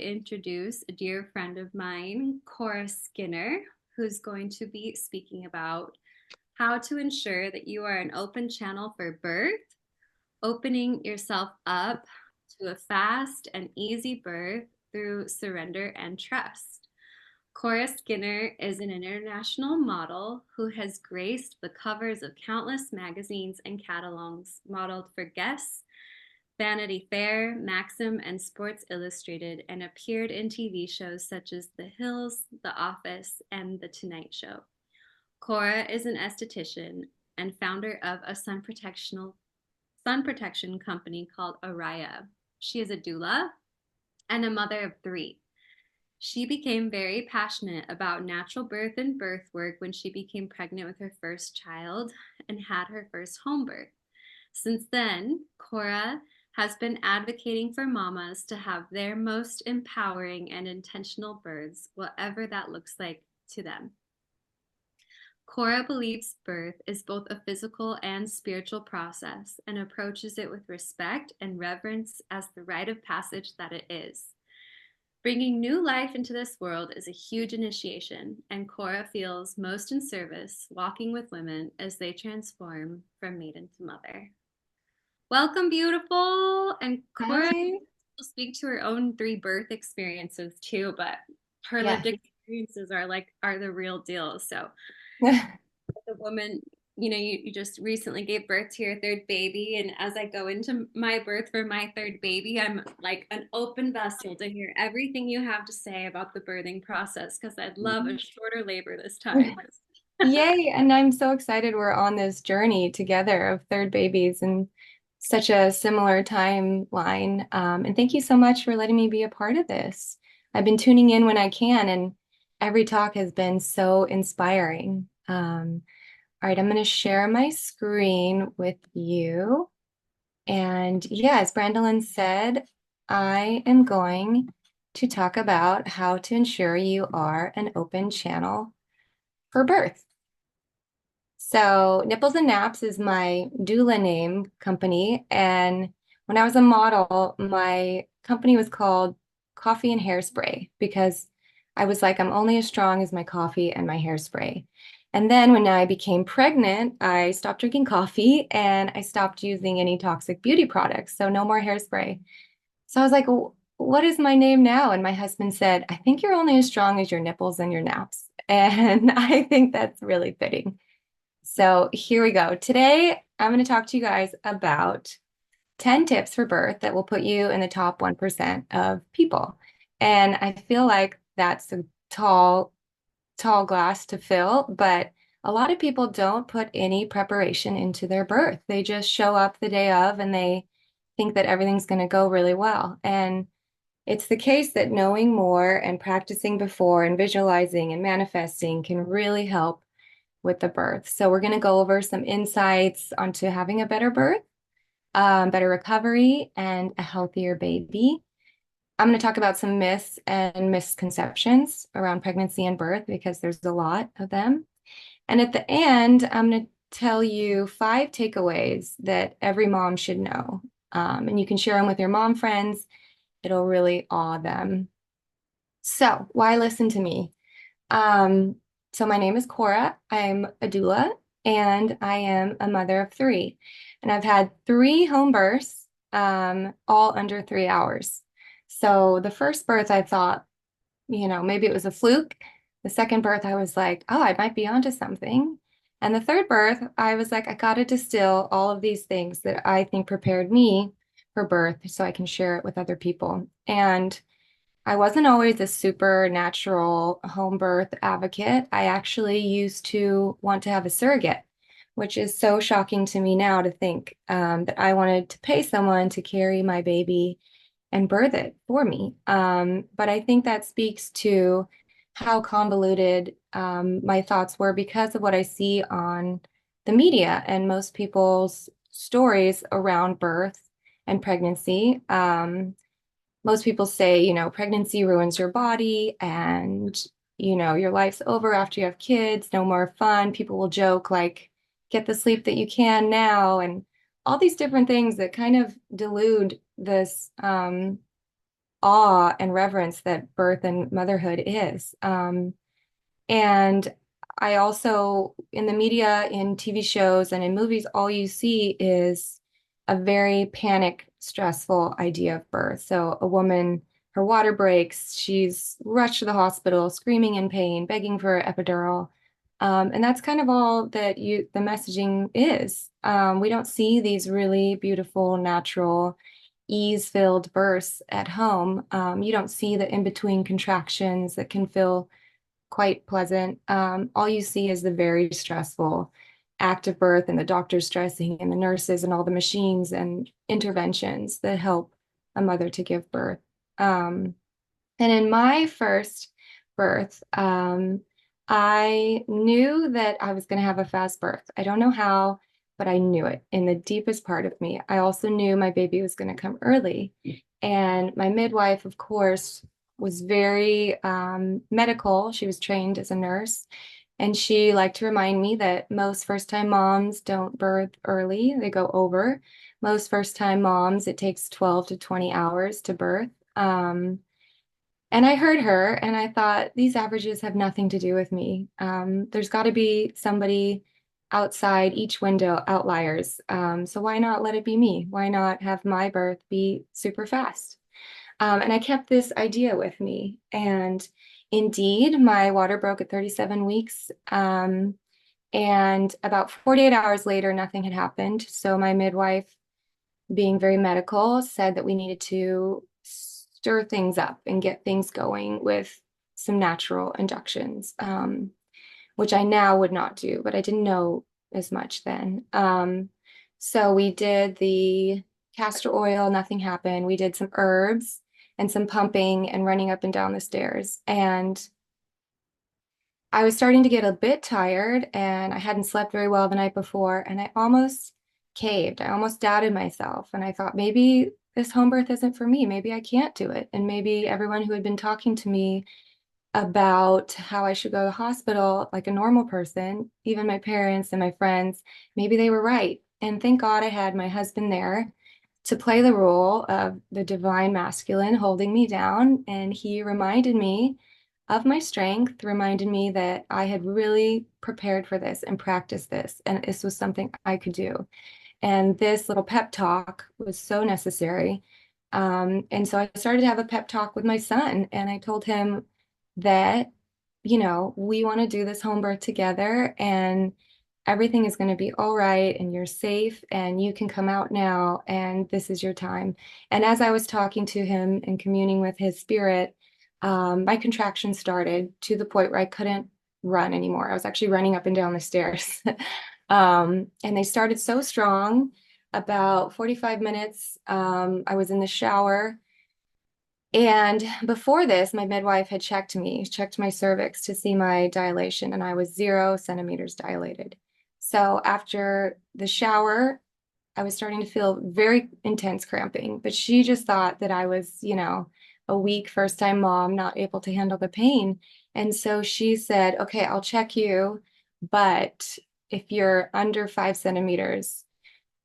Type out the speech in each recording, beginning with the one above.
to introduce a dear friend of mine, Cora Skinner, who's going to be speaking about how to ensure that you are an open channel for birth, opening yourself up to a fast and easy birth through surrender and trust. Cora Skinner is an international model who has graced the covers of countless magazines and catalogs modeled for guests, Vanity Fair, Maxim, and Sports Illustrated, and appeared in TV shows such as The Hills, The Office, and The Tonight Show. Cora is an esthetician and founder of a sun protection company called Araya. She is a doula and a mother of three. She became very passionate about natural birth and birth work when she became pregnant with her first child and had her first home birth. Since then, Cora has been advocating for mamas to have their most empowering and intentional births, whatever that looks like to them. Cora believes birth is both a physical and spiritual process and approaches it with respect and reverence as the rite of passage that it is. Bringing new life into this world is a huge initiation, and Cora feels most in service walking with women as they transform from maiden to mother. Welcome, beautiful. And Cora Hi. will speak to her own three birth experiences too, but her Yeah. lived experiences are the real deal. So the woman, you just recently gave birth to your third baby. And as I go into my birth for my third baby, I'm like an open vessel to hear everything you have to say about the birthing process because I'd love a shorter labor this time. Yay. And I'm so excited we're on this journey together of third babies and such a similar timeline. And thank you so much for letting me be a part of this. I've been tuning in when I can, and every talk has been so inspiring. All right, I'm going to share my screen with you. And yeah, as Brandolyn said, I am going to talk about how to ensure you are an open channel for birth. So Nipples and Naps is my doula name company. And when I was a model, my company was called Coffee and Hairspray because I was like, I'm only as strong as my coffee and my hairspray. And then when I became pregnant, I stopped drinking coffee and I stopped using any toxic beauty products. So no more hairspray. So I was like, what is my name now? And my husband said, I think you're only as strong as your nipples and your naps. And I think that's really fitting. So here we go. Today, I'm going to talk to you guys about 10 tips for birth that will put you in the top 1% of people. And I feel like that's a tall glass to fill, but a lot of people don't put any preparation into their birth. They just show up the day of and they think that everything's going to go really well. And it's the case that knowing more and practicing before and visualizing and manifesting can really help with the birth. So we're going to go over some insights onto having a better birth, better recovery, and a healthier baby. I'm going to talk about some myths and misconceptions around pregnancy and birth because there's a lot of them. And at the end, I'm going to tell you 5 takeaways that every mom should know. And you can share them with your mom friends. It'll really awe them. So why listen to me? Um, so my name is Cora. I'm a doula and I am a mother of 3. And I've had 3 home births, all under 3 hours. So the first birth I thought, maybe it was a fluke. The second birth, I was like, oh, I might be onto something. And the third birth, I was like, I got to distill all of these things that I think prepared me for birth so I can share it with other people. And I wasn't always a supernatural home birth advocate. I actually used to want to have a surrogate, which is so shocking to me now to think that I wanted to pay someone to carry my baby and birth it for me. But I think that speaks to how convoluted my thoughts were because of what I see on the media and most people's stories around birth and pregnancy. Most people say, pregnancy ruins your body and, your life's over after you have kids, no more fun. People will joke like, get the sleep that you can now, and all these different things that kind of delude this awe and reverence that birth and motherhood is. And I also, in the media, in TV shows, and in movies, all you see is a very panic, stressful idea of birth. So a woman, her water breaks, she's rushed to the hospital, screaming in pain, begging for an epidural. And that's kind of all that the messaging is. We don't see these really beautiful, natural, ease-filled births at home. You don't see the in-between contractions that can feel quite pleasant. All you see is the very stressful act of birth and the doctors stressing and the nurses and all the machines and interventions that help a mother to give birth. And in my first birth, I knew that I was going to have a fast birth. I don't know how, but I knew it in the deepest part of me. I also knew my baby was going to come early. And my midwife, of course, was very medical. She was trained as a nurse. And she liked to remind me that most first-time moms don't birth early, they go over. Most first-time moms, it takes 12 to 20 hours to birth. And I heard her and I thought, these averages have nothing to do with me. There's got to be somebody outside each window, outliers. So why not let it be me? Why not have my birth be super fast? And I kept this idea with me. And indeed, my water broke at 37 weeks. And about 48 hours later, nothing had happened. So my midwife, being very medical, said that we needed to stir things up and get things going with some natural inductions, which I now would not do, but I didn't know as much then. So we did the castor oil, nothing happened. We did some herbs and some pumping and running up and down the stairs. And I was starting to get a bit tired and I hadn't slept very well the night before, and I almost caved. I almost doubted myself. And I thought maybe this home birth isn't for me. Maybe I can't do it. And maybe everyone who had been talking to me about how I should go to the hospital like a normal person, even my parents and my friends, maybe they were right. And thank God I had my husband there to play the role of the divine masculine holding me down. And he reminded me of my strength, reminded me that I had really prepared for this and practiced this, and this was something I could do. And this little pep talk was so necessary. And so I started to have a pep talk with my son, and I told him that, we want to do this home birth together, and everything is going to be all right, and you're safe, and you can come out now, and this is your time. And as I was talking to him and communing with his spirit, my contractions started to the point where I couldn't run anymore. I was actually running up and down the stairs. And they started so strong. About 45 minutes, I was in the shower. And before this, my midwife had checked me, checked my cervix to see my dilation, and I was 0 centimeters dilated. So after the shower, I was starting to feel very intense cramping, but she just thought that I was, a weak first time mom, not able to handle the pain. And so she said, okay, I'll check you, but if you're under 5 centimeters,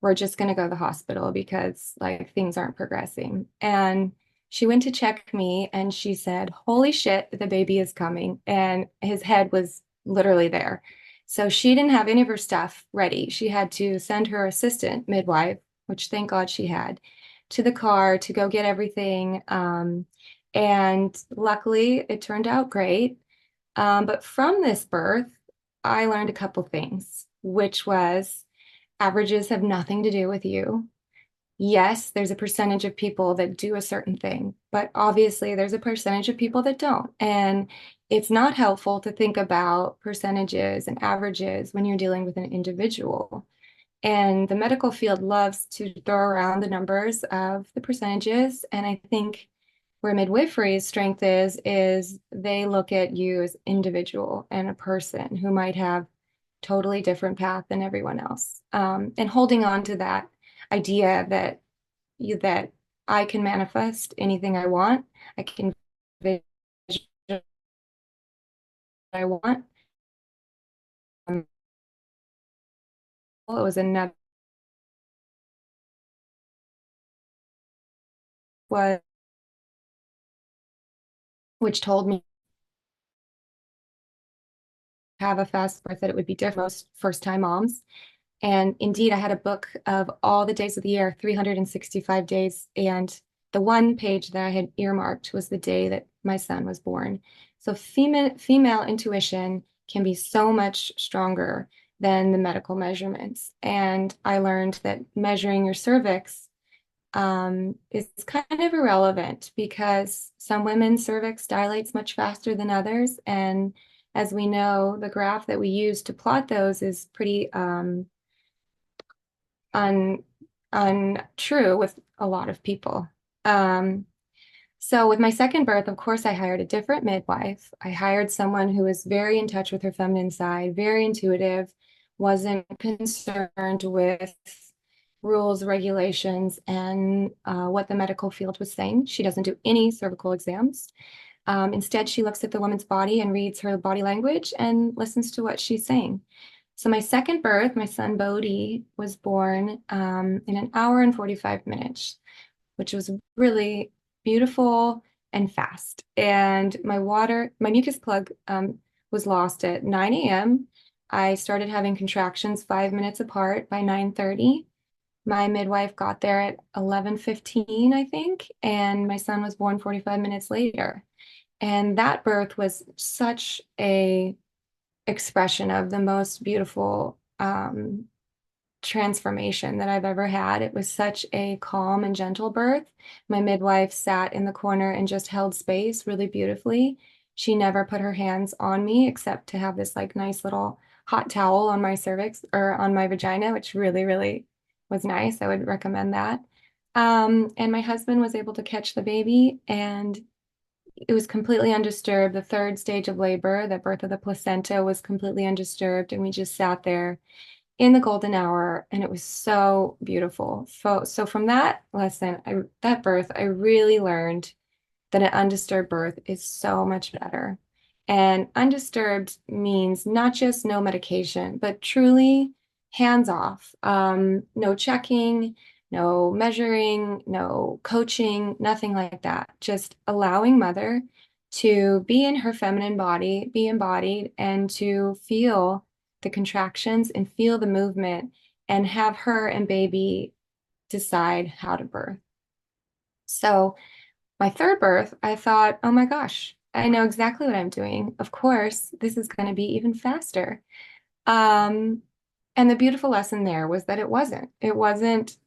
we're just going to go to the hospital because like things aren't progressing. And she went to check me and she said, holy shit, the baby is coming. And his head was literally there. So she didn't have any of her stuff ready. She had to send her assistant midwife, which thank God she had, to the car to go get everything. And luckily it turned out great. But from this birth, I learned a couple things, which was averages have nothing to do with you. Yes, there's a percentage of people that do a certain thing, but obviously there's a percentage of people that don't. And it's not helpful to think about percentages and averages when you're dealing with an individual. And the medical field loves to throw around the numbers of the percentages. And I think where midwifery's strength is they look at you as individual and a person who might have totally different path than everyone else. And holding on to that idea that I can manifest anything I want, I can vision what I want. It was another was which told me to have a fast birth, that it would be different for most first-time moms. And indeed, I had a book of all the days of the year, 365 days. And the one page that I had earmarked was the day that my son was born. So female intuition can be so much stronger than the medical measurements. And I learned that measuring your cervix is kind of irrelevant because some women's cervix dilates much faster than others. And as we know, the graph that we use to plot those is pretty un untrue with a lot of people. Um, so with my second birth, of course, I hired a different midwife. I hired someone who was very in touch with her feminine side, very intuitive, wasn't concerned with rules, regulations, and what the medical field was saying. She doesn't do any cervical exams. Instead, she looks at the woman's body and reads her body language and listens to what she's saying. So my second birth, my son Bodhi, was born in an hour and 45 minutes, which was really beautiful and fast. And my mucus plug was lost at 9 a.m. I started having contractions 5 minutes apart by 9:30. My midwife got there at 11:15, I think, and my son was born 45 minutes later. And that birth was such a expression of the most beautiful transformation that I've ever had. It was such a calm and gentle birth. My midwife sat in the corner and just held space really beautifully. She never put her hands on me except to have this like nice little hot towel on my cervix or on my vagina, which really, really was nice. I would recommend that. And my husband was able to catch the baby, and it was completely undisturbed. The third stage of labor, the birth of the placenta, was completely undisturbed. And we just sat there in the golden hour, and it was so beautiful. So from that lesson, that birth, I really learned that an undisturbed birth is so much better. And undisturbed means not just no medication, but truly hands off. No checking, no measuring, no coaching, nothing like that. Just allowing mother to be in her feminine body, be embodied, and to feel the contractions and feel the movement and have her and baby decide how to birth. So my third birth, I thought, oh my gosh, I know exactly what I'm doing. Of course, this is going to be even faster. Um, and the beautiful lesson there was that it wasn't. It wasn't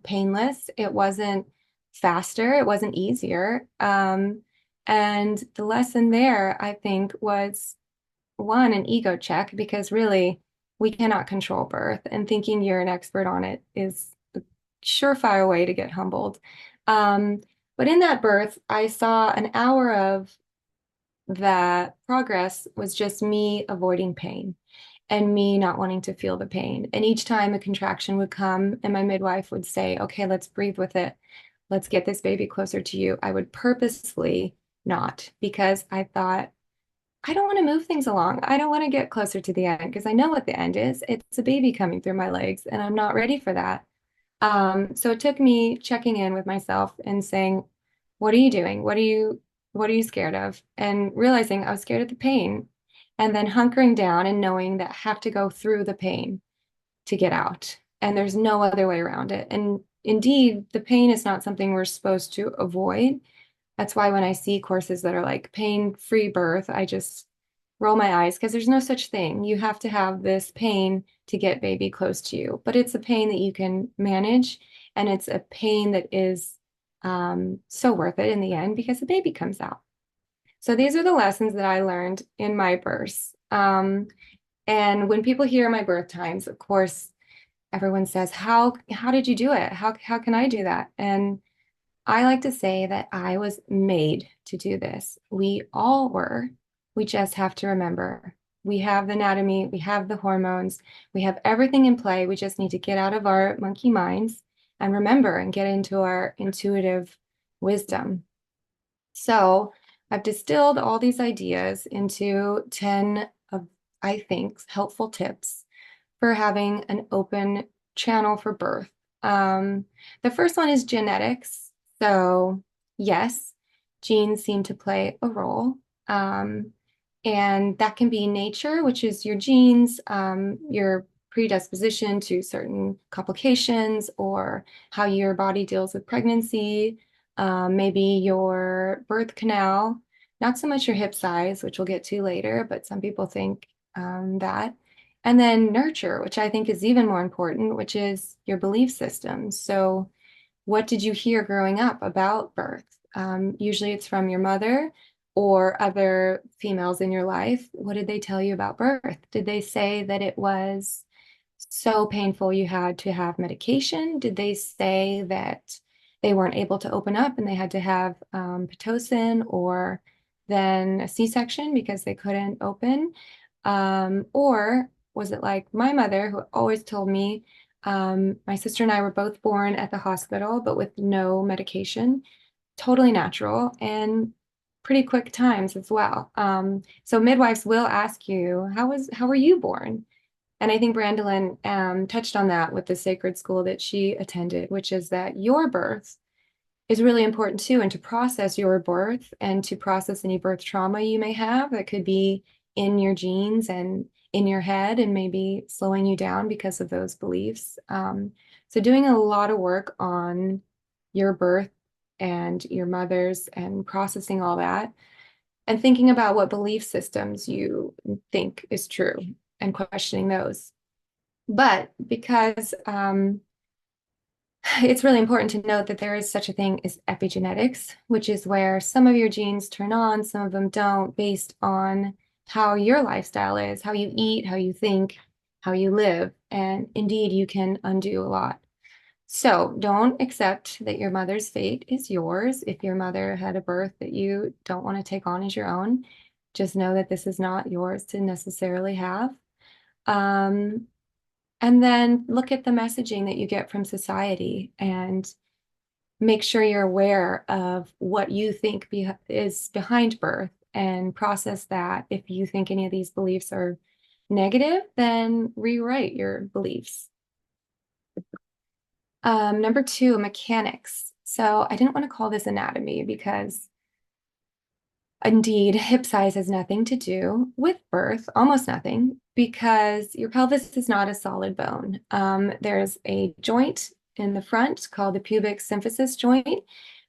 painless. It wasn't faster. It wasn't easier. And the lesson there, I think, was one, an ego check, because really we cannot control birth, and thinking you're an expert on it is a surefire way to get humbled. Um, but in that birth, I saw an hour of that progress was just me avoiding pain and me not wanting to feel the pain. And each time a contraction would come and my midwife would say, okay, let's breathe with it. Let's get this baby closer to you. I would purposely not, because I thought, I don't want to move things along. I don't want to get closer to the end because I know what the end is. It's a baby coming through my legs, and I'm not ready for that. So it took me checking in with myself and saying, what are you doing? What are you scared of? And realizing I was scared of the pain, and then hunkering down and knowing that I have to go through the pain to get out. And there's no other way around it. And indeed, the pain is not something we're supposed to avoid. That's why when I see courses that are like pain-free birth, I just roll my eyes because there's no such thing. You have to have this pain to get baby close to you, but it's a pain that you can manage, and it's a pain that is so worth it in the end because the baby comes out. So these are the lessons that I learned in my births. And when people hear my birth times, of course, everyone says, how did you do it? How can I do that? And I like to say that I was made to do this. We all were. We just have to remember we have the anatomy, we have the hormones, we have everything in play. We just need to get out of our monkey minds and remember and get into our intuitive wisdom. So I've distilled all these ideas into 10 of, I think, helpful tips for having an open channel for birth. The first one is genetics. So, yes, genes seem to play a role. Um, and that can be nature, which is your genes, your predisposition to certain complications, or how your body deals with pregnancy, maybe your birth canal, not so much your hip size, which we'll get to later, but some people think that. And then nurture, which I think is even more important, which is your belief system. So, what did you hear growing up about birth? Usually it's from your mother or other females in your life. What did they tell you about birth? Did they say that it was so painful you had to have medication? Did they say that they weren't able to open up and they had to have Pitocin or then a C-section because they couldn't open? Or was it like my mother, who always told me, my sister and I were both born at the hospital, but with no medication, totally natural and pretty quick times as well. So midwives will ask you, how were you born? And I think Brandolyn touched on that with the sacred school that she attended, which is that your birth is really important too, and to process your birth and to process any birth trauma you may have that could be in your genes and in your head and maybe slowing you down because of those beliefs. So doing a lot of work on your birth and your mother's and processing all that and thinking about what belief systems you think is true and questioning those. But because it's really important to note that there is such a thing as epigenetics, which is where some of your genes turn on, some of them don't, based on how your lifestyle is, how you eat, how you think, how you live. And indeed, you can undo a lot. So don't accept that your mother's fate is yours. If your mother had a birth that you don't want to take on as your own, just know that this is not yours to necessarily have. Um, and then look at the messaging that you get from society and make sure you're aware of what you think is behind birth and process that. If you think any of these beliefs are negative, then rewrite your beliefs. Number two, mechanics. So I didn't want to call this anatomy because indeed, hip size has nothing to do with birth, almost nothing, because your pelvis is not a solid bone. There's a joint in the front called the pubic symphysis joint,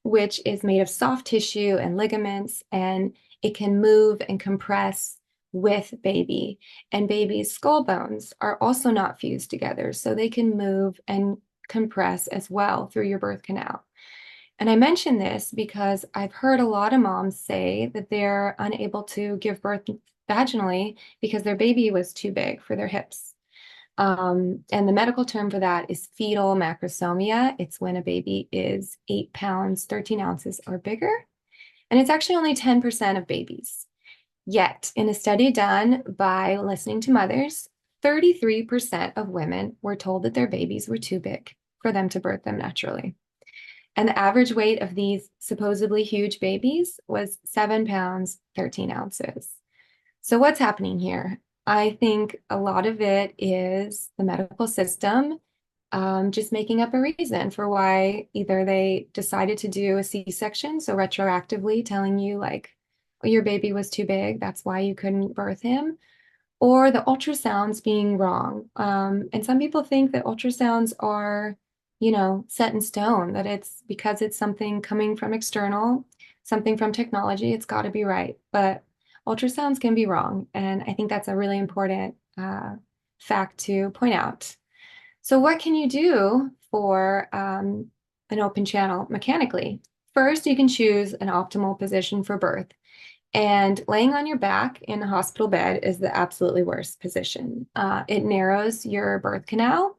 which is made of soft tissue and ligaments, and it can move and compress with baby. And baby's skull bones are also not fused together, so they can move and compress as well through your birth canal. And I mention this because I've heard a lot of moms say that they're unable to give birth vaginally because their baby was too big for their hips. And the medical term for that is fetal macrosomia. It's when a baby is 8 pounds, 13 ounces or bigger. And it's actually only 10% of babies. Yet, in a study done by listening to mothers, 33% of women were told that their babies were too big for them to birth them naturally. And the average weight of these supposedly huge babies was 7 pounds, 13 ounces. So, what's happening here? I think a lot of it is the medical system just making up a reason for why either they decided to do a C-section, so retroactively telling you, like, oh, your baby was too big, that's why you couldn't birth him, or the ultrasounds being wrong. And some people think that ultrasounds are, set in stone, that it's because it's something coming from external, something from technology, it's got to be right. But ultrasounds can be wrong. And I think that's a really important fact to point out. So, what can you do for an open channel mechanically? First, you can choose an optimal position for birth. And laying on your back in a hospital bed is the absolutely worst position. It narrows your birth canal.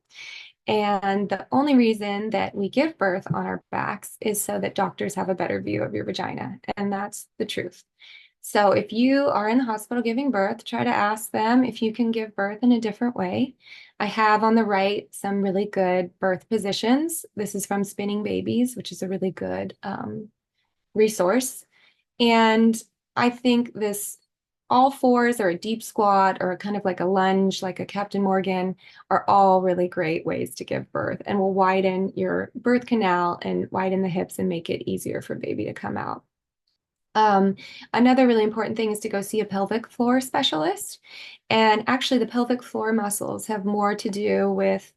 And the only reason that we give birth on our backs is so that doctors have a better view of your vagina. And that's the truth. So if you are in the hospital giving birth, try to ask them if you can give birth in a different way. I have on the right some really good birth positions. This is from Spinning Babies, which is a really good resource. And I think this all fours or a deep squat or kind of like a lunge, like a Captain Morgan, are all really great ways to give birth and will widen your birth canal and widen the hips and make it easier for baby to come out. Um, Another really important thing is to go see a pelvic floor specialist. And actually, the pelvic floor muscles have more to do with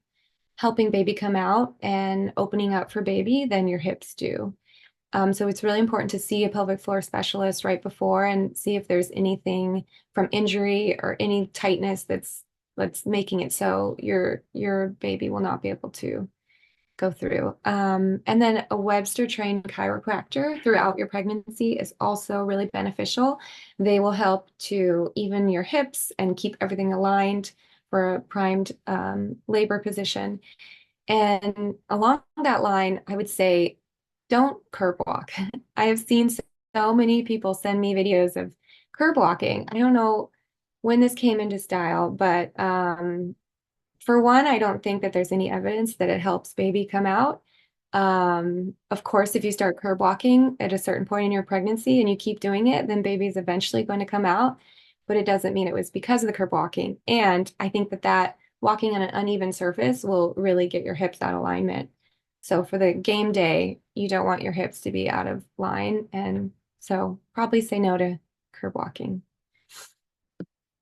helping baby come out and opening up for baby than your hips do. So it's really important to see a pelvic floor specialist right before and see if there's anything from injury or any tightness that's making it so your baby will not be able to go through. And then a Webster trained chiropractor throughout your pregnancy is also really beneficial. They will help to even your hips and keep everything aligned for a primed labor position. And along that line, I would say don't curb walk. I have seen so many people send me videos of curb walking. I don't know when this came into style, but for one, I don't think that there's any evidence that it helps baby come out. Of course, if you start curb walking at a certain point in your pregnancy and you keep doing it, then baby's eventually going to come out. But it doesn't mean it was because of the curb walking. And I think that walking on an uneven surface will really get your hips out of alignment. So for the game day, you don't want your hips to be out of line. And so probably say no to curb walking.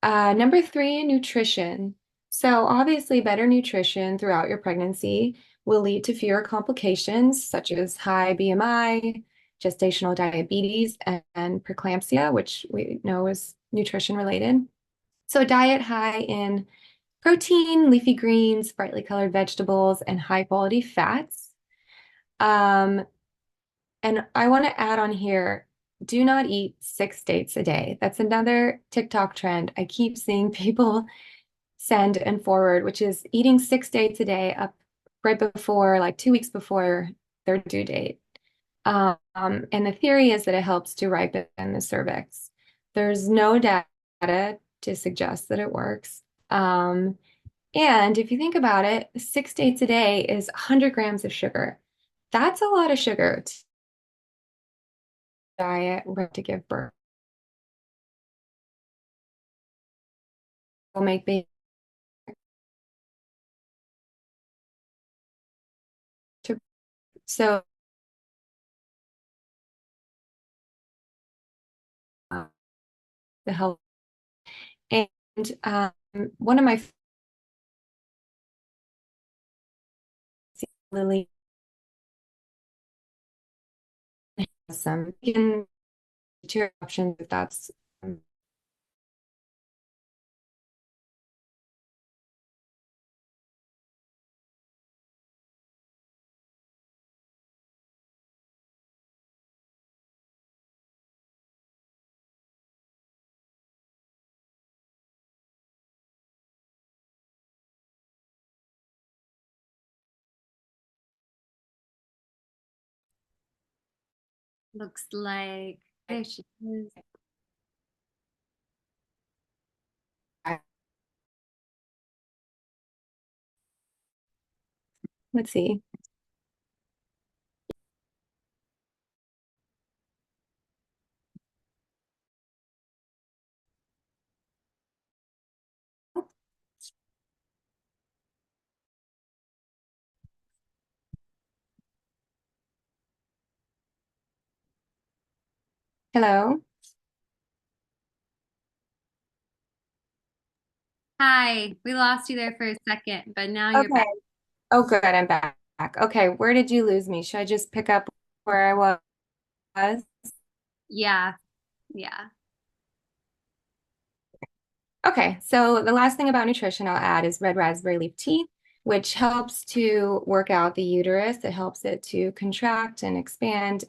Number three, nutrition. So obviously, better nutrition throughout your pregnancy will lead to fewer complications such as high BMI, gestational diabetes, and preeclampsia, which we know is nutrition related. So a diet high in protein, leafy greens, brightly colored vegetables, and high quality fats. Um, and I want to add on here, do not eat 6 dates a day. That's another TikTok trend. I keep seeing people send and forward, which is eating 6 dates a day up right before, like 2 weeks before their due date. And the theory is that it helps to ripen the cervix. There's no data to suggest that it works. And if you think about it, 6 dates a day is 100 grams of sugar. That's a lot of sugar to diet right to give birth. Will make baby. So the health and one of my Lily has some two options if that's Looks like there she is. let's see. Hello. Hi, we lost you there for a second, but now you're Okay. back. Oh, good. I'm back. Okay. Where did you lose me? Should I just pick up where I was? Yeah, yeah. Okay. So the last thing about nutrition I'll add is red raspberry leaf tea, which helps to work out the uterus. It helps it to contract and expand,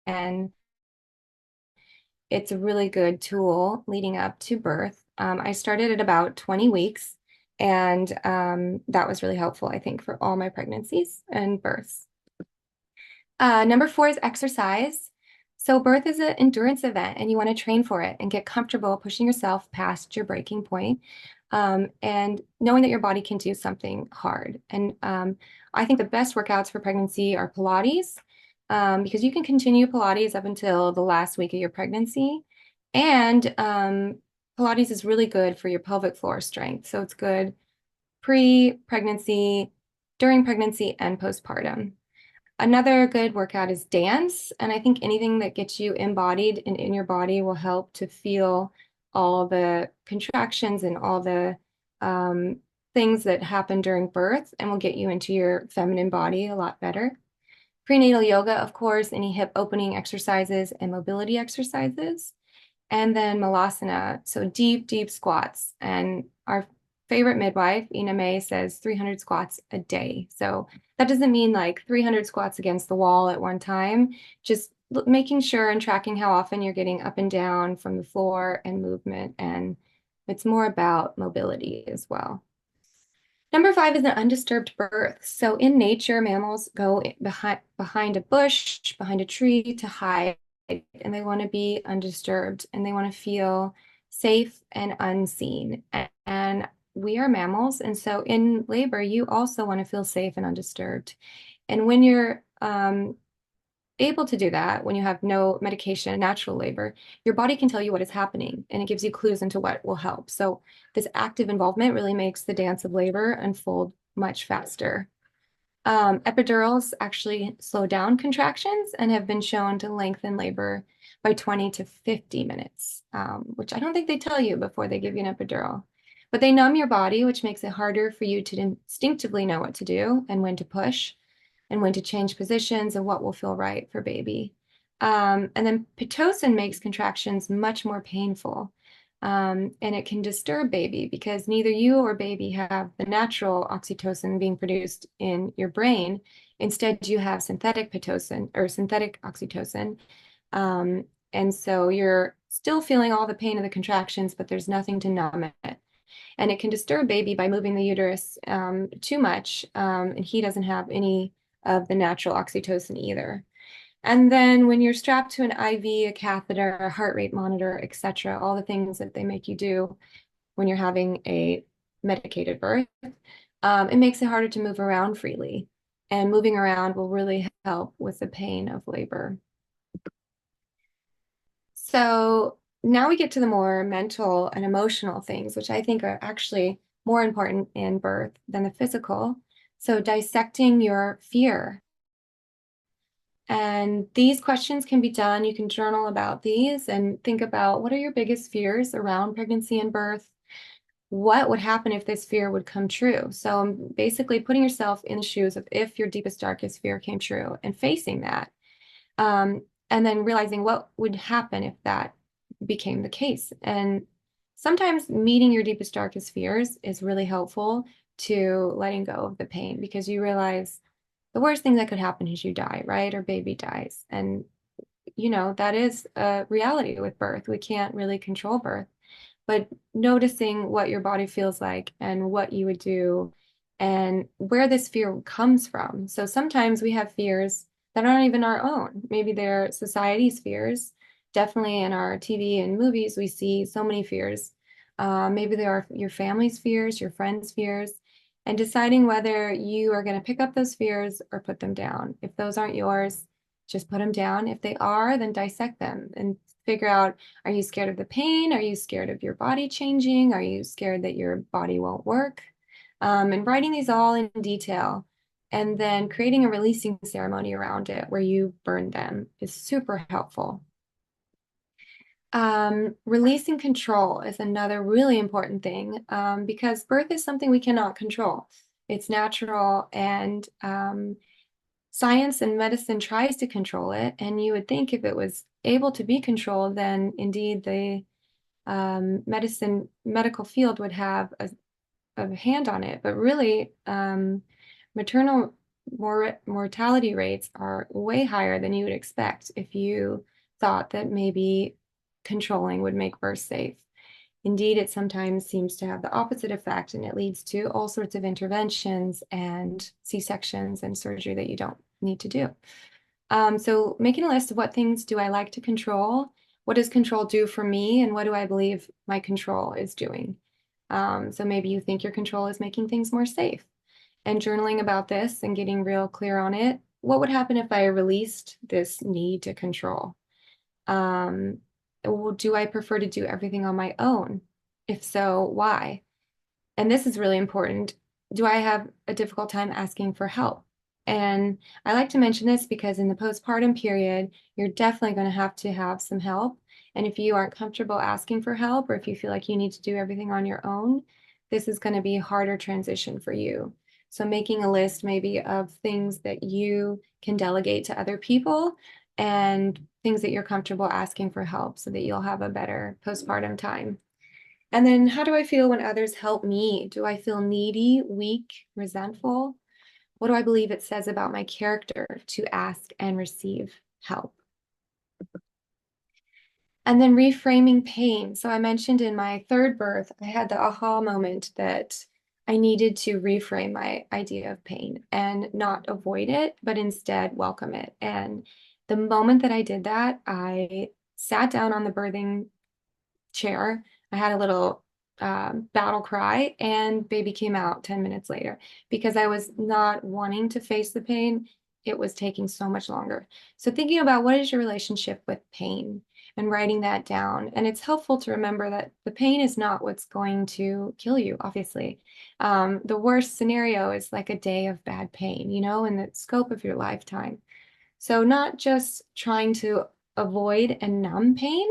and it's a really good tool leading up to birth. I started at about 20 weeks, and that was really helpful, I think, for all my pregnancies and births. Number four is exercise. So birth is an endurance event, and you want to train for it and get comfortable pushing yourself past your breaking point, and knowing that your body can do something hard. And I think the best workouts for pregnancy are Pilates, because you can continue Pilates up until the last week of your pregnancy. And Pilates is really good for your pelvic floor strength. So it's good pre-pregnancy, during pregnancy, and postpartum. Another good workout is dance. And I think anything that gets you embodied and in your body will help to feel all the contractions and all the um, things that happen during birth and will get you into your feminine body a lot better. Prenatal yoga, of course, any hip opening exercises and mobility exercises. And then malasana, so deep, deep squats. And our favorite midwife, Ina May, says 300 squats a day. So that doesn't mean like 300 squats against the wall at one time, just making sure and tracking how often you're getting up and down from the floor and movement. And it's more about mobility as well. Number 5 is an undisturbed birth. So in nature, mammals go behind a bush, behind a tree to hide, and they want to be undisturbed and they want to feel safe and unseen. And we are mammals, and so in labor, you also want to feel safe and undisturbed. And when you're able to do that, when you have no medication, natural labor, your body can tell you what is happening and it gives you clues into what will help. So this active involvement really makes the dance of labor unfold much faster. Epidurals actually slow down contractions and have been shown to lengthen labor by 20 to 50 minutes, which I don't think they tell you before they give you an epidural. But they numb your body, which makes it harder for you to instinctively know what to do and when to push and when to change positions and what will feel right for baby. And then Pitocin makes contractions much more painful. And it can disturb baby because neither you or baby have the natural oxytocin being produced in your brain. Instead, you have synthetic Pitocin or synthetic oxytocin. And so you're still feeling all the pain of the contractions, but there's nothing to numb it. And it can disturb baby by moving the uterus too much. And he doesn't have any of the natural oxytocin either. And then when you're strapped to an IV, a catheter, a heart rate monitor, etc., all the things that they make you do when you're having a medicated birth, it makes it harder to move around freely. And moving around will really help with the pain of labor. So now we get to the more mental and emotional things, which I think are actually more important in birth than the physical. So dissecting your fear. And these questions can be done. You can journal about these and think about what are your biggest fears around pregnancy and birth? What would happen if this fear would come true? So basically putting yourself in the shoes of if your deepest, darkest fear came true and facing that. And then realizing what would happen if that became the case. And sometimes meeting your deepest, darkest fears is really helpful to letting go of the pain because you realize the worst thing that could happen is you die, right? Or baby dies. And, that is a reality with birth. We can't really control birth, but noticing what your body feels like and what you would do and where this fear comes from. So sometimes we have fears that aren't even our own. Maybe they're society's fears. Definitely in our TV and movies, we see so many fears. Maybe they are your family's fears, your friends' fears, and deciding whether you are going to pick up those fears or put them down. If those aren't yours, just put them down. If they are, then dissect them and figure out, are you scared of the pain? Are you scared of your body changing? Are you scared that your body won't work? And writing these all in detail and then creating a releasing ceremony around it where you burn them is super helpful. Releasing control is another really important thing because birth is something we cannot control. It's natural and science and medicine tries to control it. And you would think if it was able to be controlled, then indeed the medical field would have a hand on it. But really, maternal mortality rates are way higher than you would expect if you thought that maybe controlling would make birth safe. Indeed, it sometimes seems to have the opposite effect, and it leads to all sorts of interventions and C-sections and surgery that you don't need to do. So making a list of what things do I like to control, what does control do for me, and what do I believe my control is doing? So maybe you think your control is making things more safe. And journaling about this and getting real clear on it. What would happen if I released this need to control? Do I prefer to do everything on my own? If so, why? And this is really important. Do I have a difficult time asking for help? And I like to mention this because in the postpartum period, you're definitely going to have some help. And if you aren't comfortable asking for help, or if you feel like you need to do everything on your own, this is going to be a harder transition for you. So making a list maybe of things that you can delegate to other people and things that you're comfortable asking for help so that you'll have a better postpartum time. And then how do I feel when others help me? Do I feel needy, weak, resentful? What do I believe it says about my character to ask and receive help? And then reframing pain. So I mentioned in my third birth, I had the aha moment that I needed to reframe my idea of pain and not avoid it, but instead welcome it. And the moment that I did that, I sat down on the birthing chair. I had a little battle cry, and baby came out 10 minutes later because I was not wanting to face the pain. It was taking so much longer. So, thinking about what is your relationship with pain and writing that down. And it's helpful to remember that the pain is not what's going to kill you, obviously. The worst scenario is like a day of bad pain, in the scope of your lifetime. So, not just trying to avoid and numb pain,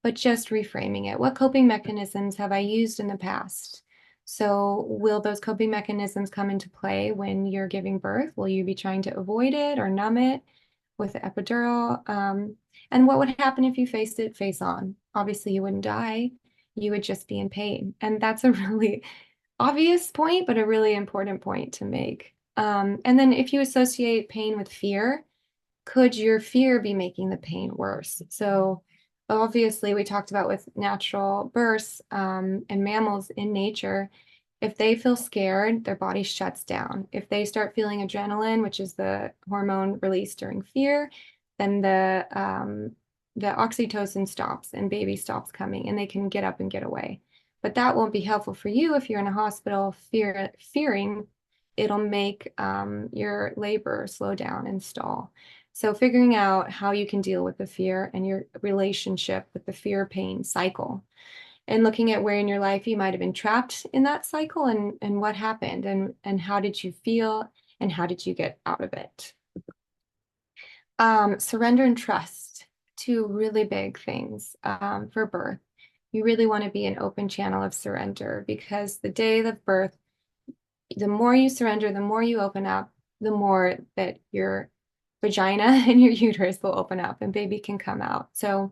but just reframing it. What coping mechanisms have I used in the past? So, will those coping mechanisms come into play when you're giving birth? Will you be trying to avoid it or numb it with the epidural? And what would happen if you faced it face on? Obviously, you wouldn't die, you would just be in pain. And that's a really obvious point, but a really important point to make. And then if you associate pain with fear, could your fear be making the pain worse? So obviously we talked about with natural births and mammals in nature, if they feel scared, their body shuts down. If they start feeling adrenaline, which is the hormone released during fear, then the oxytocin stops and baby stops coming and they can get up and get away. But that won't be helpful for you if you're in a hospital fearing it'll make your labor slow down and stall. So figuring out how you can deal with the fear and your relationship with the fear pain cycle and looking at where in your life you might have been trapped in that cycle and what happened and how did you feel and how did you get out of it. Surrender and trust, two really big things for birth. You really want to be an open channel of surrender because the day of birth, the more you surrender, the more you open up, the more that your vagina and your uterus will open up and baby can come out. So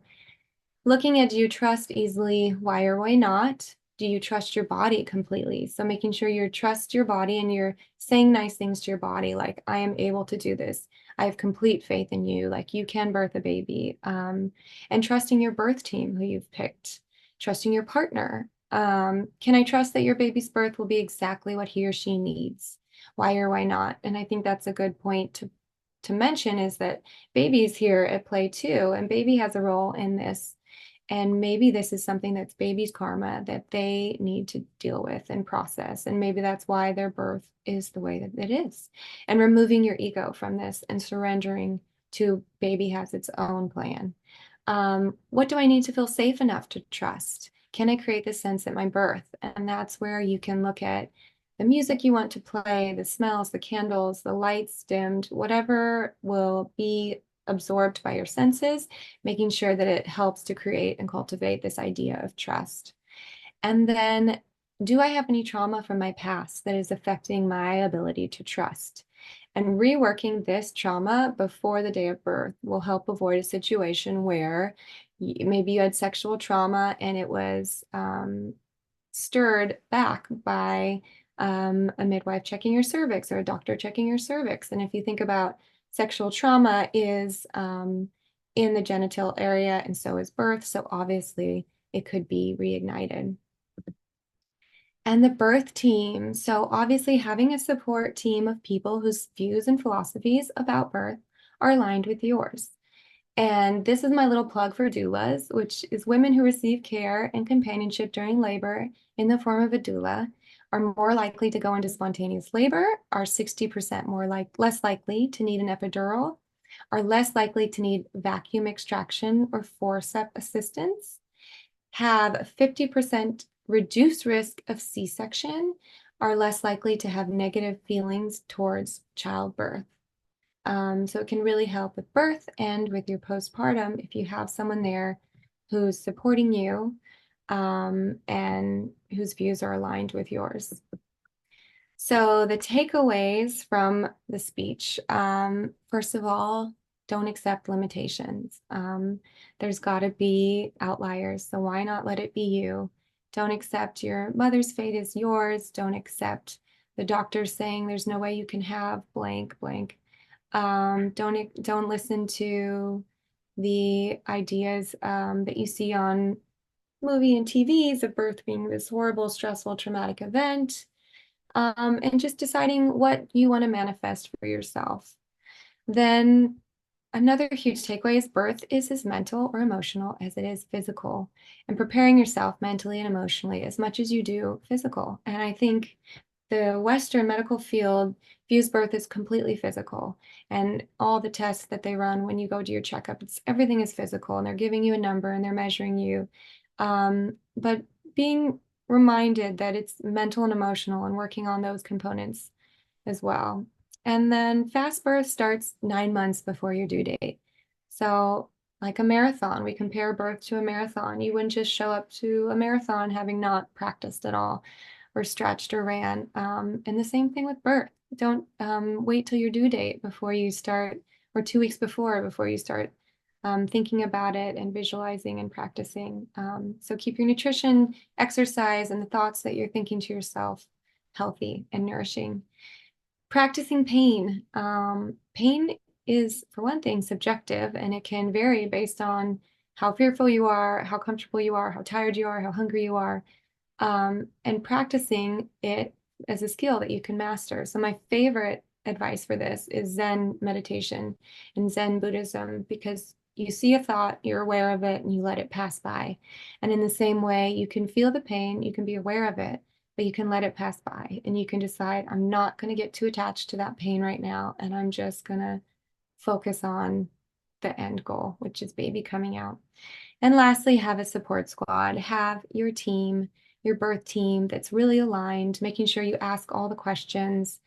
looking at, do you trust easily? Why or why not? Do you trust your body completely? So making sure you trust your body and you're saying nice things to your body, like, I am able to do this. I have complete faith in you. Like, you can birth a baby. And trusting your birth team who you've picked, trusting your partner. Can I trust that your baby's birth will be exactly what he or she needs? Why or why not? And I think that's a good point to mention is that baby's here at play too, and baby has a role in this. And maybe this is something that's baby's karma that they need to deal with and process. And maybe that's why their birth is the way that it is. And removing your ego from this and surrendering to baby has its own plan. What do I need to feel safe enough to trust? Can I create this sense at my birth? And that's where you can look at the music you want to play, the smells, the candles, the lights dimmed, whatever will be absorbed by your senses, making sure that it helps to create and cultivate this idea of trust. And then, do I have any trauma from my past that is affecting my ability to trust? And reworking this trauma before the day of birth will help avoid a situation where maybe you had sexual trauma and it was stirred back by a midwife checking your cervix or a doctor checking your cervix. And if you think about sexual trauma is in the genital area, and so is birth. So obviously it could be reignited. And the birth team. So obviously having a support team of people whose views and philosophies about birth are aligned with yours. And this is my little plug for doulas, which is women who receive care and companionship during labor in the form of a doula are more likely to go into spontaneous labor, are 60% less likely to need an epidural, are less likely to need vacuum extraction or forceps assistance, have a 50% reduced risk of C-section, are less likely to have negative feelings towards childbirth. So it can really help with birth and with your postpartum if you have someone there who's supporting you and whose views are aligned with yours. So the takeaways from the speech, first of all, don't accept limitations. There's got to be outliers, so why not let it be you? Don't accept your mother's fate is yours. Don't accept the doctor saying there's no way you can have blank blank. Don't listen to the ideas that you see on movie and TVs of birth being this horrible, stressful, traumatic event, and just deciding what you want to manifest for yourself. Then another huge takeaway is birth is as mental or emotional as it is physical, and preparing yourself mentally and emotionally as much as you do physical. And I think the Western medical field views birth as completely physical, and all the tests that they run when you go to your checkup, everything is physical, and they're giving you a number and they're measuring you. But being reminded that it's mental and emotional and working on those components as well. And then fast birth starts 9 months before your due date. So, like a marathon, we compare birth to a marathon. You wouldn't just show up to a marathon having not practiced at all or stretched or ran. And the same thing with birth. Don't wait till your due date before you start, or 2 weeks before you start thinking about it and visualizing and practicing. So keep your nutrition, exercise, and the thoughts that you're thinking to yourself healthy and nourishing. Practicing pain. Pain is, for one thing, subjective, and it can vary based on how fearful you are, how comfortable you are, how tired you are, how hungry you are, and practicing it as a skill that you can master. So my favorite advice for this is Zen meditation and Zen Buddhism, because you see a thought, you're aware of it, and you let it pass by. And in the same way, you can feel the pain, you can be aware of it, but you can let it pass by, and you can decide, I'm not going to get too attached to that pain right now, and I'm just going to focus on the end goal, which is baby coming out. And lastly, have a support squad. Have your team, your birth team that's really aligned, making sure you ask all the questions,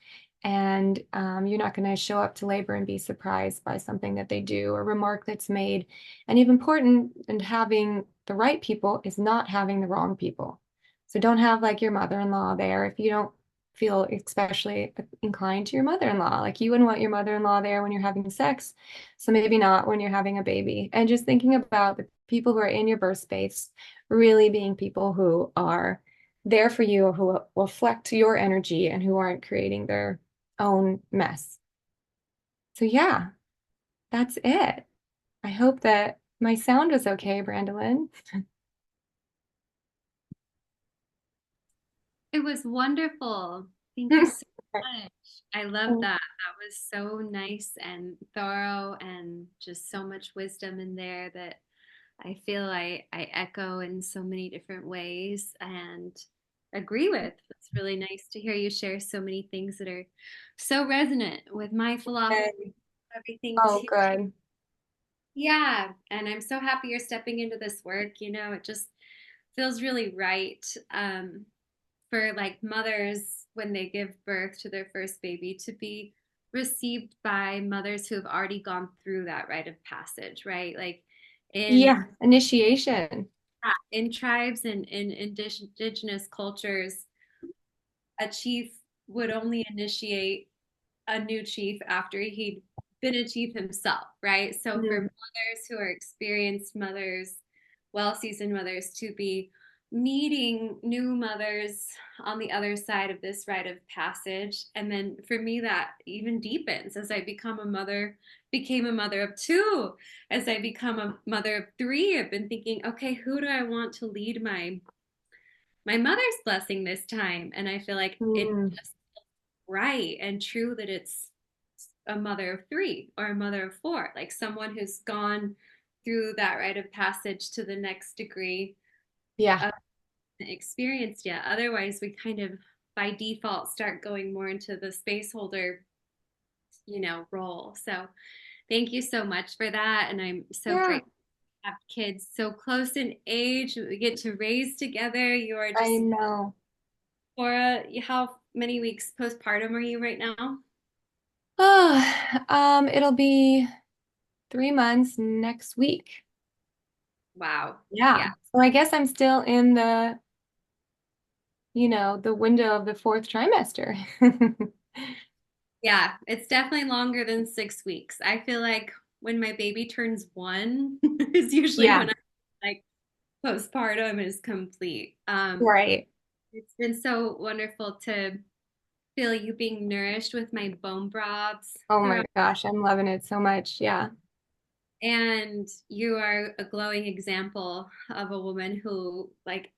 and you're not going to show up to labor and be surprised by something that they do or remark that's made. And even important, and having the right people is not having the wrong people. So don't have like your mother-in-law there if you don't feel especially inclined to your mother-in-law. Like you wouldn't want your mother-in-law there when you're having sex. So maybe not when you're having a baby. And just thinking about the people who are in your birth space really being people who are there for you, who will reflect your energy and who aren't creating their own mess. So yeah, that's it. I hope that my sound was okay, Brandolyn. It was wonderful. Thank you so much. I love that. That was so nice and thorough and just so much wisdom in there that I feel I echo in so many different ways and agree with. It's really nice to hear you share so many things that are so resonant with my philosophy, everything Oh, too. good. Yeah, and I'm so happy you're stepping into this work. It just feels really right. For like mothers when they give birth to their first baby to be received by mothers who have already gone through that rite of passage, right? Like in Yeah, initiation. in tribes and in indigenous cultures, a chief would only initiate a new chief after he'd been a chief himself, right? So for Mm. mothers who are experienced mothers, well seasoned mothers, to be meeting new mothers on the other side of this rite of passage. And then for me, that even deepens as I became a mother of two, as I become a mother of three. I've been thinking, okay, who do I want to lead my mother's blessing this time? And I feel like it Mm. just right and true that it's a mother of three or a mother of four, like someone who's gone through that rite of passage to the next degree Yeah. of experience yet. Otherwise, we kind of by default start going more into the space holder, role. So thank you so much for that. And I'm so Yeah, grateful to have kids so close in age that we get to raise together. You are I just, know. Cora, how many weeks postpartum are you right now? Oh, it'll be 3 months next week. Wow. Yeah. Yeah. So I guess I'm still in the window of the fourth trimester. Yeah. It's definitely longer than 6 weeks. I feel like when my baby turns one is usually Yeah, when I like postpartum is complete. right. It's been so wonderful to feel you being nourished with my bone broths Oh my throughout. gosh, I'm loving it so much. Yeah. And you are a glowing example of a woman who like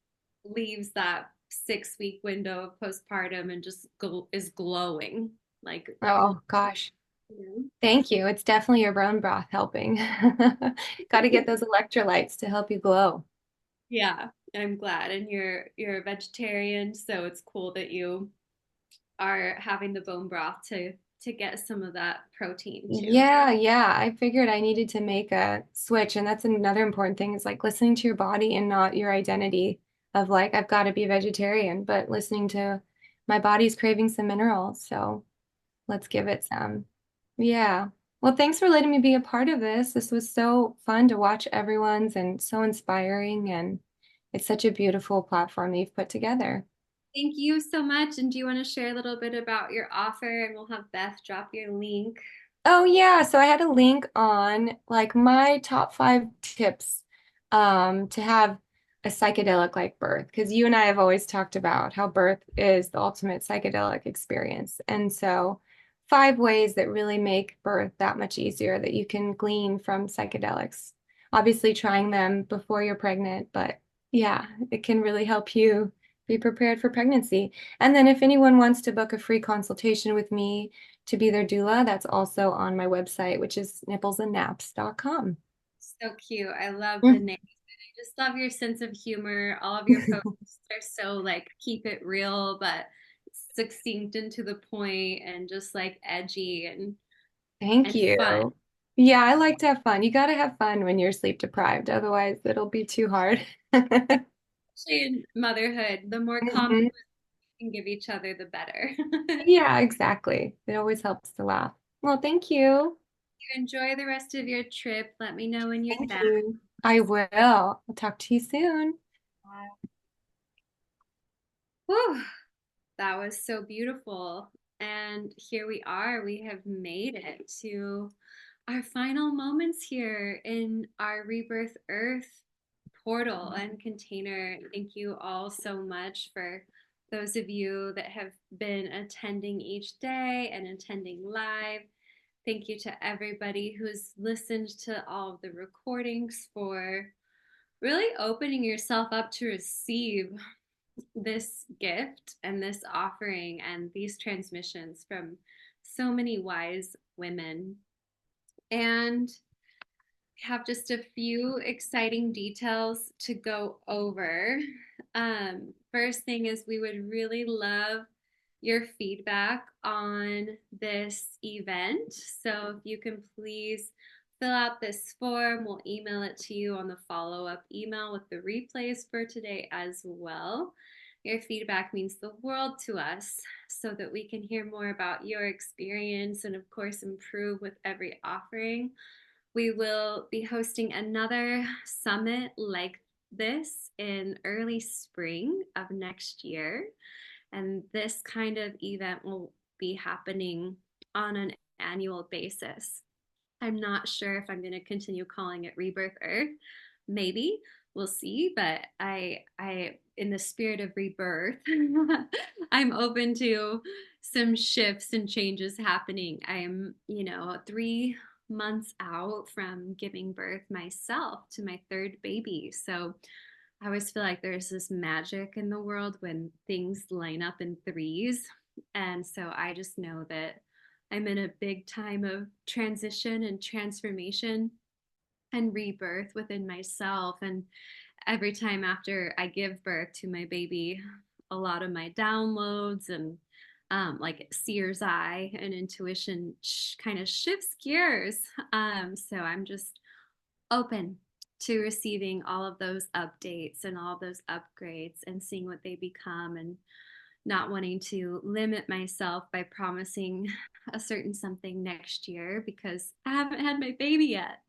leaves that 6 week window of postpartum and just is glowing, like Oh gosh. you Thank you. It's definitely your bone broth helping. Got to know? get those electrolytes to help you glow. Yeah, I'm glad. And you're a vegetarian, so it's cool that you are having the bone broth to get some of that protein too. Yeah, yeah. I figured I needed to make a switch. And that's another important thing is like listening to your body and not your identity of like, I've got to be a vegetarian, but listening to my body's craving some minerals. So let's give it some. Yeah. Well, thanks for letting me be a part of this. This was so fun to watch everyone's and so inspiring. And it's such a beautiful platform that you've put together. Thank you so much. And do you want to share a little bit about your offer? And we'll have Beth drop your link. Oh yeah, so I had a link on like my top 5 tips to have a psychedelic like birth because you and I have always talked about how birth is the ultimate psychedelic experience. And so 5 ways that really make birth that much easier that you can glean from psychedelics. Obviously trying them before you're pregnant, but yeah, it can really help you be prepared for pregnancy. And then if anyone wants to book a free consultation with me, to be their doula. That's also on my website, which is nipplesandnaps.com. So cute. I love the name. I just love your sense of humor. All of your posts are so like keep it real, but succinct and to the point and just like edgy Thank and fun. you. Yeah, I like to have fun. You got to have fun when you're sleep deprived. Otherwise, it'll be too hard. Especially in motherhood, the more compliments Mhm. we can give each other, the better. Yeah, exactly. It always helps to laugh. Well, thank you. Enjoy the rest of your trip. Let me know when you're Thank back. you. I will. I'll talk to you soon. Whew, that was so beautiful. And here we are. We have made it to our final moments here in our Rebirth Earth portal and container. Thank you all so much for those of you that have been attending each day and attending live. Thank you to everybody who's listened to all of the recordings for really opening yourself up to receive this gift and this offering and these transmissions from so many wise women. And have just a few exciting details to go over. First thing is, we would really love your feedback on this event. So, if you can please fill out this form, we'll email it to you on the follow up email with the replays for today as well. Your feedback means the world to us so that we can hear more about your experience and, of course, improve with every offering. We will be hosting another summit like this in early spring of next year. And this kind of event will be happening on an annual basis. I'm not sure if I'm going to continue calling it Rebirth Earth. Maybe we'll see, but in the spirit of rebirth, I'm open to some shifts and changes happening. I am, 3 months out from giving birth myself to my third baby. So I always feel like there's this magic in the world when things line up in threes. And so I just know that I'm in a big time of transition and transformation and rebirth within myself. And every time after I give birth to my baby, a lot of my downloads and like seer's eye and intuition kind of shifts gears. So I'm just open to receiving all of those updates and all of those upgrades and seeing what they become and not wanting to limit myself by promising a certain something next year because I haven't had my baby yet.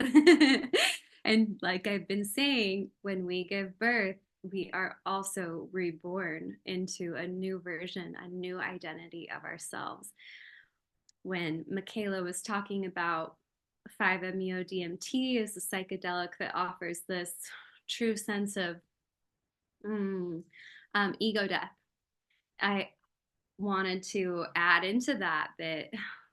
And like I've been saying, when we give birth, we are also reborn into a new version, a new identity of ourselves. When Michaela was talking about 5-MeO DMT is a psychedelic that offers this true sense of mm, ego death. I wanted to add into that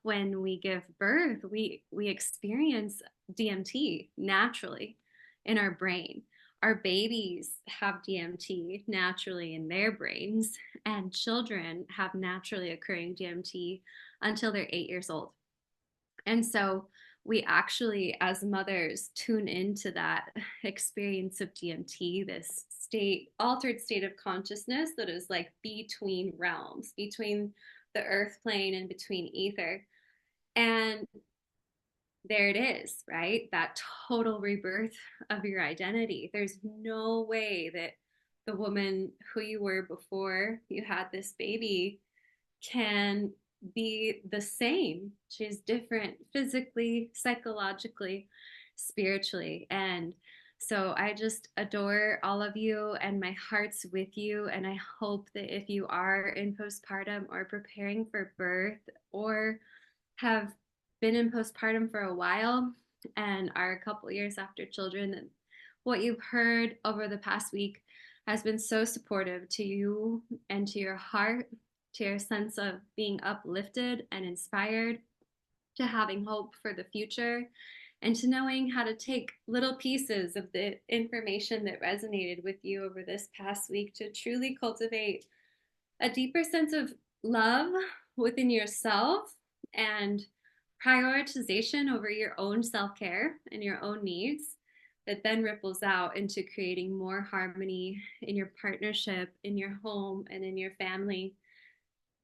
when we give birth, we experience DMT naturally in our brain. Our babies have DMT naturally in their brains, and children have naturally occurring DMT until they're 8 years old. And so we actually, as mothers, tune into that experience of DMT, this altered state of consciousness that is like between realms, between the earth plane and between ether. And there it is, right? That total rebirth of your identity. There's no way that the woman who you were before you had this baby can be the same. She's different physically, psychologically, spiritually. And so I just adore all of you, and my heart's with you. And I hope that if you are in postpartum or preparing for birth or have been in postpartum for a while and are a couple years after children, that what you've heard over the past week has been so supportive to you and to your heart, to your sense of being uplifted and inspired, to having hope for the future, and to knowing how to take little pieces of the information that resonated with you over this past week to truly cultivate a deeper sense of love within yourself and prioritization over your own self-care and your own needs, that then ripples out into creating more harmony in your partnership, in your home, and in your family.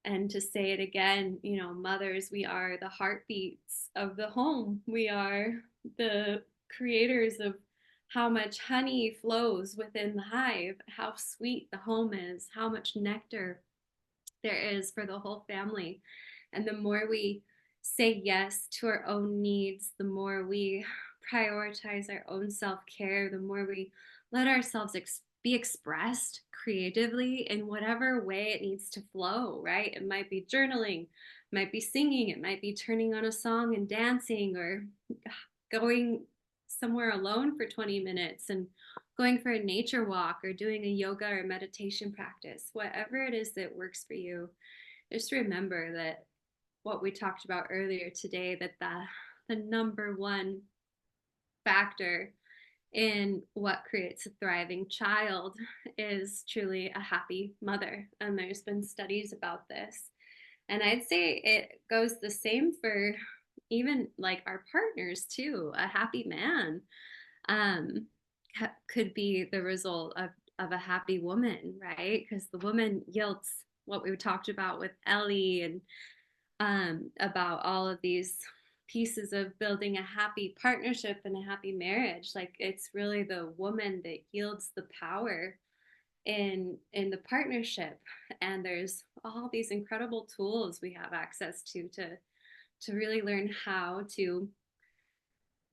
And to say it again, mothers, we are the heartbeats of the home. We are the creators of how much honey flows within the hive, how sweet the home is, how much nectar there is for the whole family. And the more we say yes to our own needs, the more we prioritize our own self-care, the more we let ourselves be expressed creatively in whatever way it needs to flow, right? It might be journaling, it might be singing, it might be turning on a song and dancing, or going somewhere alone for 20 minutes and going for a nature walk or doing a yoga or meditation practice. Whatever it is that works for you, just remember that what we talked about earlier today, that the number one factor in what creates a thriving child is truly a happy mother. And there's been studies about this. And I'd say it goes the same for even like our partners too. A happy man um, could be the result of a happy woman, right? Because the woman yields what we talked about with Ellie, and about all of these pieces of building a happy partnership and a happy marriage. Like it's really the woman that yields the power in the partnership. And there's all these incredible tools we have access to really learn how to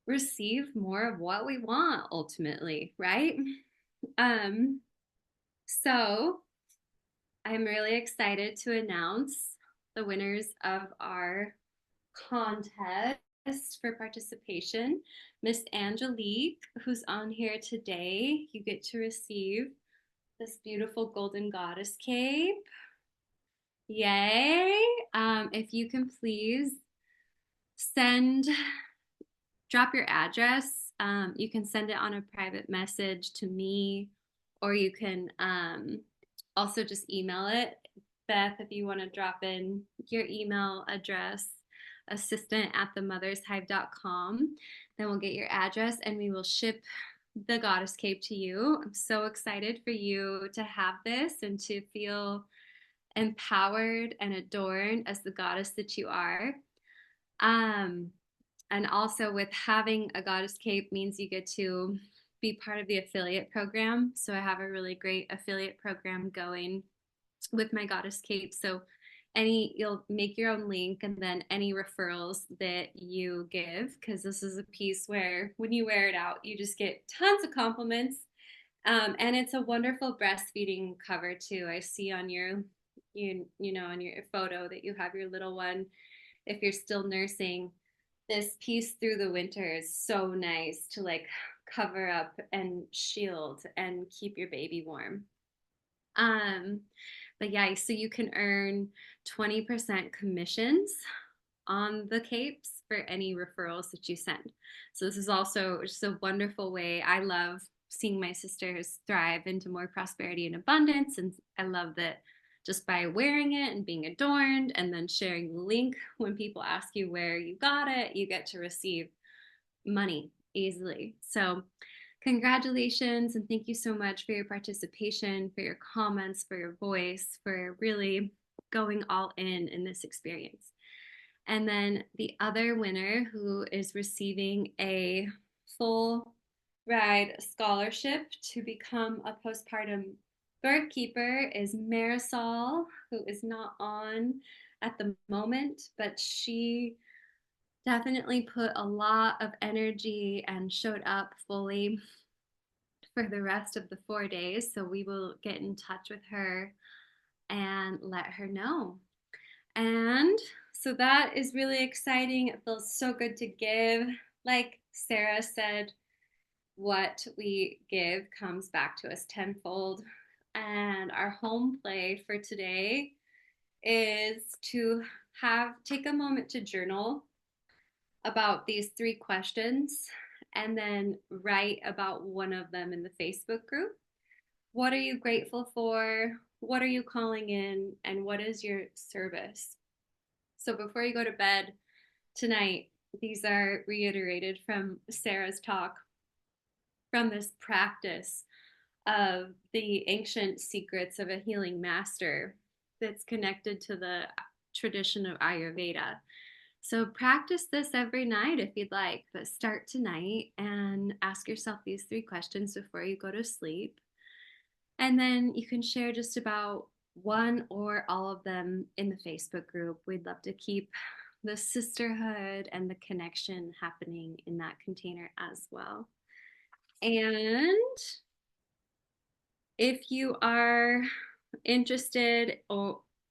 receive more of what we want ultimately, right? um so I'm really excited to announce the winners of our contest for participation. Miss Angelique, who's on here today, you get to receive this beautiful golden goddess cape. Yay! If you can please drop your address. You can send it on a private message to me, or you can also just email it. Beth, if you want to drop in your email address, assistant@themothershive.com, then we'll get your address and we will ship the goddess cape to you. I'm so excited for you to have this and to feel empowered and adorned as the goddess that you are. And also, with having a goddess cape means you get to be part of the affiliate program. So I have a really great affiliate program going with my goddess cape. So you'll make your own link, and then any referrals that you give, because this is a piece where when you wear it out, you just get tons of compliments. And it's a wonderful breastfeeding cover too. I see on your, on your photo that you have your little one. If you're still nursing, this piece through the winter is so nice to like cover up and shield and keep your baby warm. Um, but yeah, so you can earn 20% commissions on the capes for any referrals that you send. So this is also just a wonderful way. I love seeing my sisters thrive into more prosperity and abundance. And I love that just by wearing it and being adorned and then sharing the link when people ask you where you got it, you get to receive money easily. So congratulations, and thank you so much for your participation, for your comments, for your voice, for really going all in this experience. And then the other winner who is receiving a full ride scholarship to become a postpartum birth keeper is Marisol, who is not on at the moment, but she definitely put a lot of energy and showed up fully for the rest of the 4 days. So we will get in touch with her and let her know. And so that is really exciting. It feels so good to give. Like Sarah said, what we give comes back to us tenfold. And our home play for today is to take a moment to journal about these 3 questions and then write about one of them in the Facebook group. What are you grateful for? What are you calling in? And what is your service? So before you go to bed tonight, these are reiterated from Sarah's talk, from this practice of the ancient secrets of a healing master that's connected to the tradition of Ayurveda. So practice this every night if you'd like, but start tonight and ask yourself these 3 questions before you go to sleep. And then you can share just about one or all of them in the Facebook group. We'd love to keep the sisterhood and the connection happening in that container as well. And if you are interested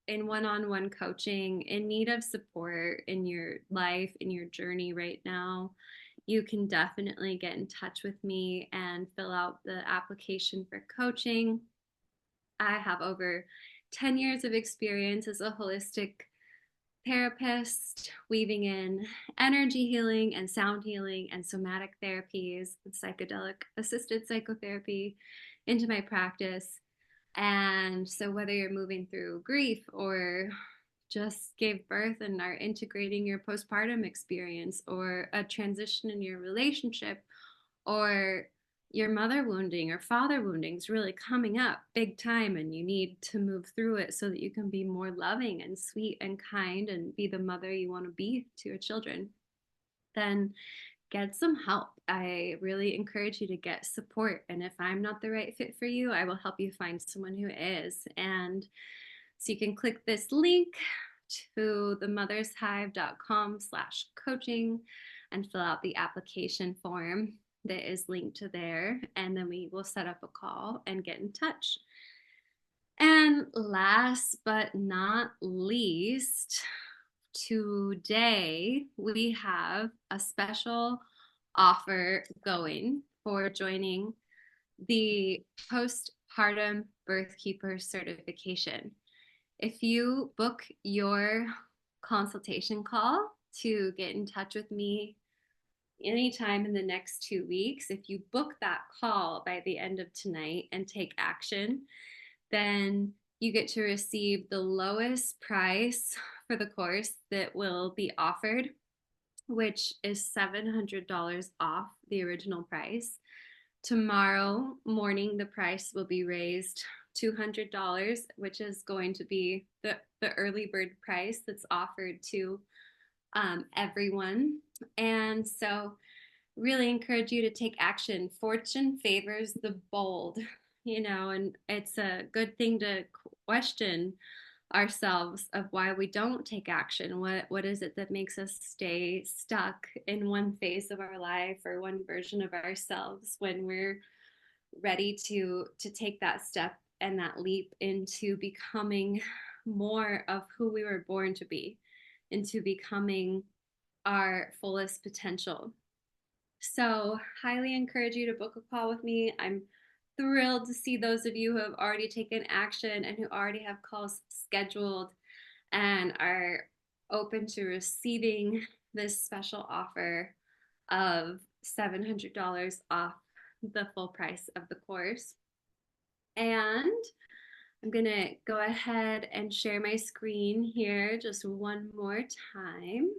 in one-on-one coaching, in need of support in your life, in your journey right now, you can definitely get in touch with me and fill out the application for coaching. I have over 10 years of experience as a holistic therapist, weaving in energy healing and sound healing and somatic therapies and psychedelic assisted psychotherapy into my practice. And so, whether you're moving through grief or just gave birth and are integrating your postpartum experience, or a transition in your relationship, or your mother wounding or father wounding is really coming up big time and you need to move through it so that you can be more loving and sweet and kind and be the mother you want to be to your children, then get some help. I really encourage you to get support. And if I'm not the right fit for you, I will help you find someone who is. And so you can click this link to themothershive.com/coaching and fill out the application form that is linked to there. And then we will set up a call and get in touch. And last but not least, today we have a special offer going for joining the postpartum birthkeeper certification. If you book your consultation call to get in touch with me anytime in the next 2 weeks, if you book that call by the end of tonight and take action, then you get to receive the lowest price for the course that will be offered, which is $700 off the original price. Tomorrow morning, the price will be raised $200, which is going to be the early bird price that's offered to everyone. And so really encourage you to take action. Fortune favors the bold, and it's a good thing to question ourselves of why we don't take action. What is it that makes us stay stuck in one phase of our life or one version of ourselves when we're ready to take that step and that leap into becoming more of who we were born to be, into becoming our fullest potential. So, highly encourage you to book a call with me. I'm thrilled to see those of you who have already taken action and who already have calls scheduled and are open to receiving this special offer of $700 off the full price of the course. And I'm going to go ahead and share my screen here just one more time.